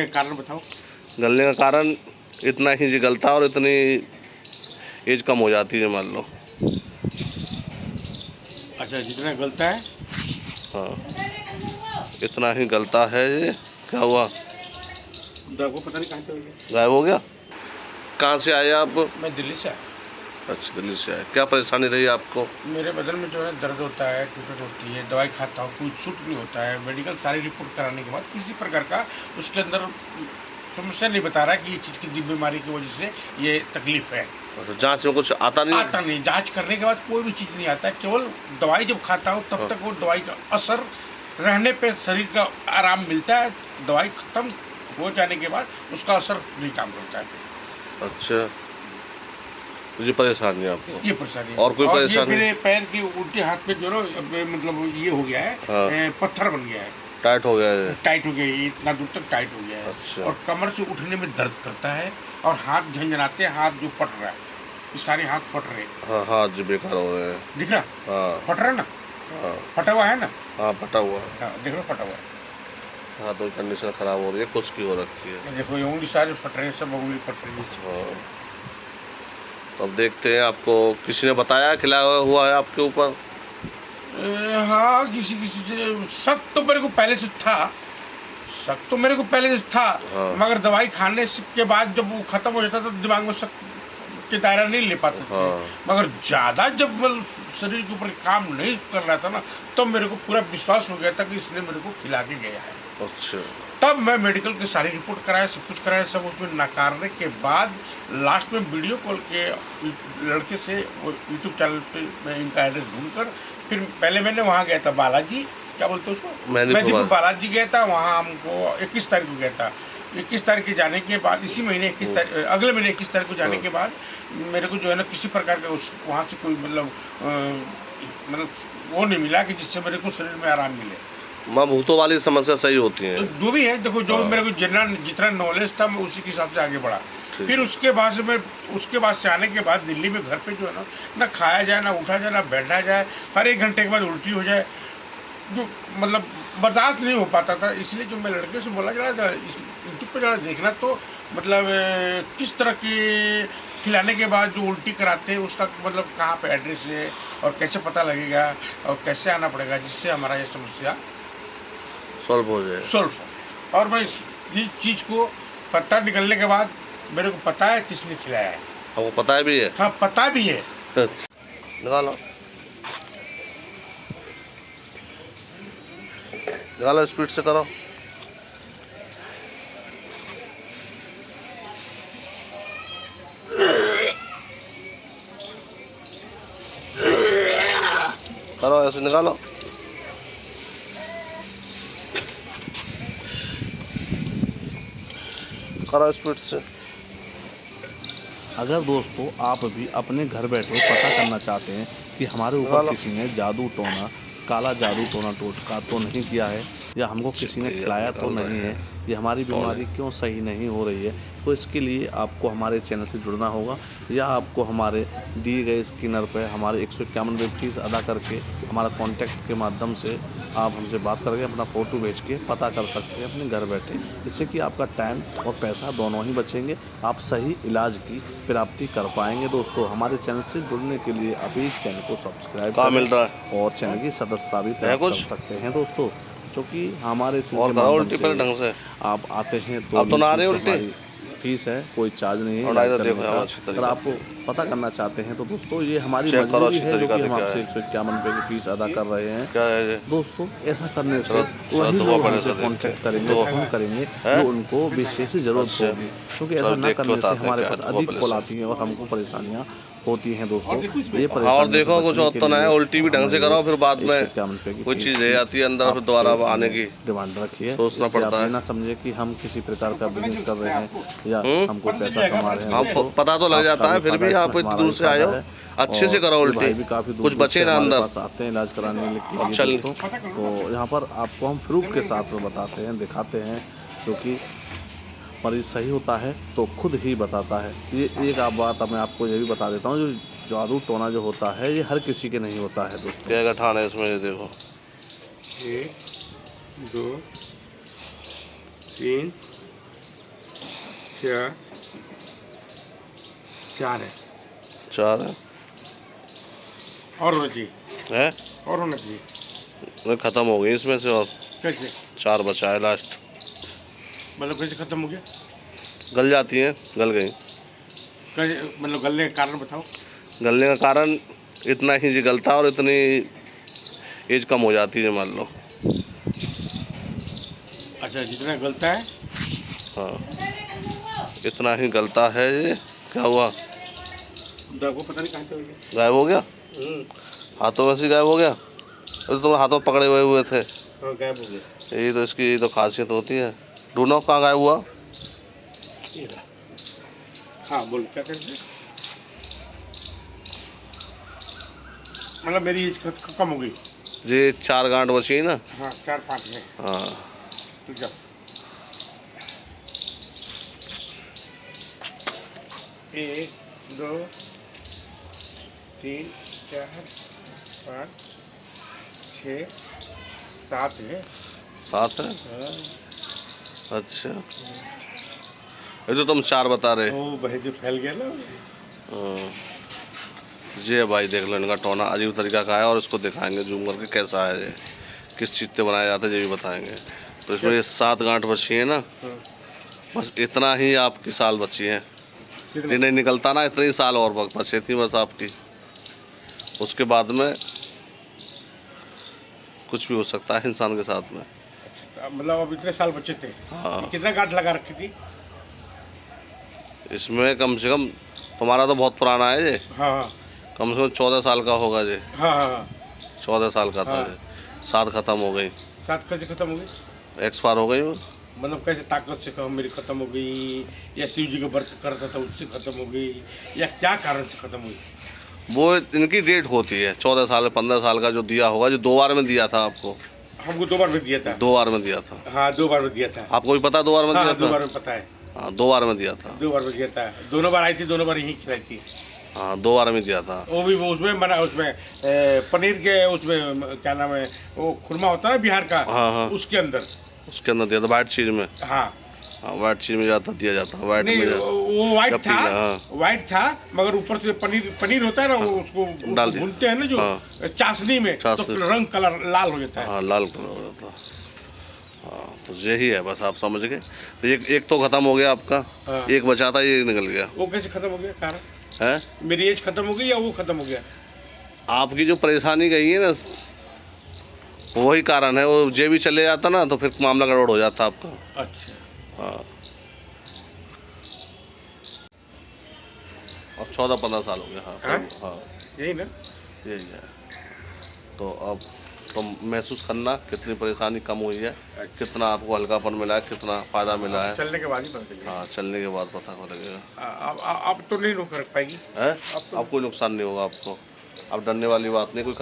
कारण बताओ। गलने का कारण इतना ही जी गलता और इतनी एज कम हो जाती है मान लो। अच्छा, जितना गलता है। हाँ, इतना ही गलता है ये। क्या हुआ? को पता नहीं कहाँ पे हो गया। गायब हो गया? कहाँ से आए आप? मैं दिल्ली से आया। अच्छा, दिल्ली से आए। क्या परेशानी रही आपको? मेरे बदन में जो है दर्द होता है, टूटन होती है, दवाई खाता हूँ, कुछ सूट नहीं होता है। मेडिकल सारी रिपोर्ट कराने के बाद किसी प्रकार का उसके अंदर समस्या नहीं बता रहा है कि ये चीज़ की बीमारी की वजह से ये तकलीफ है। तो जांच में कुछ आता नहीं, जांच करने के बाद कोई भी चीज़ नहीं आता है। केवल दवाई जब खाता हूँ तब तक वो दवाई का असर रहने पे शरीर का आराम मिलता है। दवाई खत्म हो जाने के बाद उसका असर नहीं काम करता है। अच्छा, ये परेशानी है आपको? ये परेशानी है। और कोई परेशानी? ये मेरे पैर के उल्टे हाथ पे जो मतलब ये हो गया है। हाँ। पत्थर बन गया है। टाइट हो गया है? टाइट हो गया है, इतना दूर तक टाइट हो गया है। अच्छा। और कमर से उठने में दर्द करता है और हाथ झंझनाते हैं, हाथ जो फट रहा है, ये सारे हाथ फट रहे हैं। हाँ, हाथ जो बेकार हो रहे हैं। दिख रहा? हाँ, फट रहा है ना? हाँ, फटा हुआ है ना? हाँ, फटा हुआ है। हाँ, देख लो फटा हुआ है। हाथों की कंडीशन खराब हो रही है, कुछ की हो रखी है। देखो ये उंगली सारे फट रहे हैं, सब उंगली फट रही है। हाँ, तो अब देखते हैं। आपको किसी ने बताया, खिलाया हुआ है आपके ऊपर? हाँ, किसी किसी से शक तो मेरे को पहले से था। हाँ। मगर दवाई खाने के बाद जब वो खत्म हो जाता था तो दिमाग में शक के दायरा नहीं ले पाते थे। हाँ। मगर ज़्यादा जब शरीर के ऊपर काम नहीं कर रहा था ना, तब मेरे को पूरा विश्वास हो गया था कि इसने मेरे को खिला के गया है। अच्छा। तब मैं मेडिकल की सारी रिपोर्ट कराया, सब कुछ कराया, सब उसमें नकारने के बाद लास्ट में वीडियो कॉल के लड़के से वो यूट्यूब चैनल पे मैं इनका एड्रेस ढूंढकर फिर पहले मैंने वहाँ गया था, बालाजी क्या बोलते हैं उसको, मेदिनीपुर बालाजी गया था। वहाँ हमको 21 तारीख को गया था। 21 तारीख के जाने के बाद, इसी महीने 21 तारीख, अगले महीने 21 तारीख को जाने के बाद मेरे को जो है ना किसी प्रकार का उस वहाँ से कोई मतलब वो नहीं मिला कि जिससे मेरे को शरीर में आराम मिले। माँ, भूतों वाली समस्या सही होती है? जो भी है, देखो जो मेरे को जितना नॉलेज था मैं उसी के हिसाब से आगे बढ़ा। फिर उसके बाद से आने के बाद दिल्ली में घर पे जो है ना खाया जाए, ना उठा जाए, ना बैठा जाए, हर 1 घंटे के बाद उल्टी हो जाए, जो मतलब बर्दाश्त नहीं हो पाता था। इसलिए जो मैं लड़के से बोला जरा यूट्यूब पर जरा देखना, तो मतलब किस तरह की खिलाने के बाद जो उल्टी कराते हैं उसका मतलब कहाँ पे एड्रेस है और कैसे पता लगेगा और कैसे आना पड़ेगा जिससे हमारा ये समस्या सॉल्व हो जाए। और मैं इस चीज़ को पता निकलने के बाद मेरे को पता है किसने खिलाया है। आपको पता भी है? हाँ, पता भी है। निकालो निकालो, स्पीड से करो। करो, ऐसे निकालो। करो स्पीड से। अगर दोस्तों आप भी अपने घर बैठे पता करना चाहते हैं कि हमारे ऊपर किसी ने जादू टोना, काला जादू टोना टोटका तो नहीं किया है, या हमको किसी ने खिलाया तो नहीं है, ये हमारी बीमारी क्यों सही नहीं हो रही है, तो इसके लिए आपको हमारे चैनल से जुड़ना होगा, या आपको हमारे दिए गए स्कैनर पर हमारे 151 रुपये फीस अदा करके हमारा कॉन्टैक्ट के माध्यम से आप हमसे बात करके अपना फ़ोटो भेज के पता कर सकते हैं अपने घर बैठे। इससे कि आपका टाइम और पैसा दोनों ही बचेंगे, आप सही इलाज की प्राप्ति कर पाएंगे। दोस्तों, हमारे चैनल से जुड़ने के लिए अभी चैनल को सब्सक्राइब करें मिल रहा है और चैनल की सदस्यता भी प्राप्त कर सकते हैं दोस्तों, क्योंकि हमारे उल्टी पर ढंग से आप आते हैं तो अब तो ना रहे उल्टी फीस है, कोई चार्ज नहीं है इलाज करने का। अगर आप पता करना चाहते हैं तो दोस्तों ये हमारी मजबूरी है जो कि हम आपसे 151 रुपये की फीस अदा कर रहे हैं। दोस्तों, ऐसा करने से वही लोग हमसे कॉन्टैक्ट करेंगे, फोन करेंगे जो उनको विशेष ज़रूरत होगी, क्योंकि ऐसा न करने से हमारे पास अधिक कॉल आती हैं और हमको परेशानियाँ होती हैं। दोस्तों, ये और देखो कुछ होता ना है, उल्टी भी ढंग से कराओ, फिर बाद में कोई चीज़ ले आती है अंदर, फिर दोबारा आने की डिमांड रखिए। सोचना पड़ता है। ना समझे कि हम किसी प्रकार का बिजनेस कर रहे हैं या हमको पैसा कमा रहे हैं। आपको पता तो लग जाता है, फिर भी आप इतनी दूर से आए हो, अच्छे से करो उल्टी, कुछ बचे ना अंदर। आते हैं इलाज कराने के लिए दोस्तों, तो यहाँ पर आपको हम प्रूफ के साथ में बताते हैं, दिखाते हैं, क्योंकि मरीज सही होता है तो खुद ही बताता है। ये एक बात मैं आपको ये भी बता देता हूँ, जो जादू टोना जो होता है ये हर किसी के नहीं होता है दोस्तों। क्या गठान है इसमें, ये देखो, 1 2 3 क्या 4 है 4 है और होना चाहिए है और होना चाहिए। नहीं, खत्म हो गई इसमें से और कैसे 4 बचा है लास्ट। मतलब कैसे खत्म हो गया? गल जाती हैं, गल गई। कैसे मतलब गलने का कारण बताओ। गलने का कारण इतना ही जी गलता और इतनी एज कम हो जाती है मान लो। अच्छा जितना गलता है हाँ इतना ही गलता है ये। क्या हुआ? को पता नहीं कहाँ पे हो गया। गायब हो गया? हाथों में से गायब हो गया? तो तुम हाथों पकड़े हुए थे। हाँ गायब हो गया। यही तो इसकी तो खासियत होती है। ढूंढो कहाँ गायब हुआ। ये रहा। हाँ बोल क्या करते? मतलब मेरी एज कम हो गई। जी 4 गांठ बची है ना। हाँ 4-5 है। हाँ तो जाओ 1 2 3 4 5 6 7 है। 7 है। हाँ। अच्छा ये तो तुम 4 बता रहे। ओ भाई जो फैल गया ना। हाँ। ये भाई देख लो इनका टोना अजीब तरीका का है और इसको दिखाएंगे जूम करके कैसा है ये, किस चीज़ से बनाया जाता है ये भी बताएंगे। तो इसमें ये 7 गांठ बची है ना। हाँ। बस इतना ही आपकी साल बची है। कितना? जिन्हें निकलता ना इतनी साल और वक्त बची थी बस आपकी। उसके बाद में कुछ भी हो सकता है इंसान के साथ में। अच्छा, मतलब अब इतने साल बचे थे। हाँ कितना गांठ लगा रखी थी? इसमें कम से कम तुम्हारा तो बहुत पुराना है ये। हाँ हाँ कम से कम 14 साल का होगा ये। हाँ हाँ 14 साल का था हाँ। ये। 7 खत्म हो गई। 7 कैसे खत्म हो गई? एक्सपायर हो गई वो। मतलब कैसे ताकत से कम मेरी खत्म हो गई या शिव जी का व्रत करता था उससे खत्म हो गई या क्या कारण से खत्म हुई? वो इनकी डेट होती है 14 साल 15 साल का जो दिया होगा, जो 2 बार में दिया था आपको। हमको 2 बार में दिया था। 2 बार में दिया था। हाँ 2 बार में दिया था। आपको भी पता 2 बार में हाँ दिया 2 था। बार में पता है। हाँ 2 बार में दिया था। 2 बार में दिया था। दोनों बार आई थी, दोनों बार यहीं खिलाई थी। हाँ 2 बार में दिया था। वो भी वो उसमें बना उसमें पनीर के उसमें क्या नाम है वो खुरमा होता है ना बिहार का। हाँ हाँ उसके अंदर। उसके अंदर दिया था वाइट चीज़ में। हाँ हाँ वाइट चीज़ में जाता दिया जाता वाइट नहीं में वो वाइट था। हाँ। वाइट था मगर ऊपर से पनीर होता है ना वो उसको डाल दिया। भूनते हैं ना जो हाँ। चाशनी में तो रंग कलर लाल हो जाता है। हाँ लाल कलर हो जाता। हाँ तो यही है बस आप समझ गए। तो एक तो ख़त्म हो गया आपका। हाँ। एक बचा था ये निकल गया वो कैसे खत्म हो गया कारण? है। मेरी एज खत्म हो गई या वो खत्म हो गया? आपकी जो परेशानी गई है ना वही कारण है। वो जे भी चले जाता ना तो फिर मामला गड़बड़ हो जाता आपका। अच्छा हाँ और 14-15 साल हो गया। हाँ हाँ? हाँ यही ना। यही है। तो अब तुम महसूस करना कितनी परेशानी कम हुई है, कितना आपको हल्कापन मिला है, कितना फ़ायदा मिला है। चलने के बाद ही पता चलेगा। हाँ चलने के बाद पता लगेगा। अब तो नहीं रोक रख पाएगी है अब तो अब कोई नुकसान नहीं होगा आपको। अब डरने वाली बात नहीं। कोई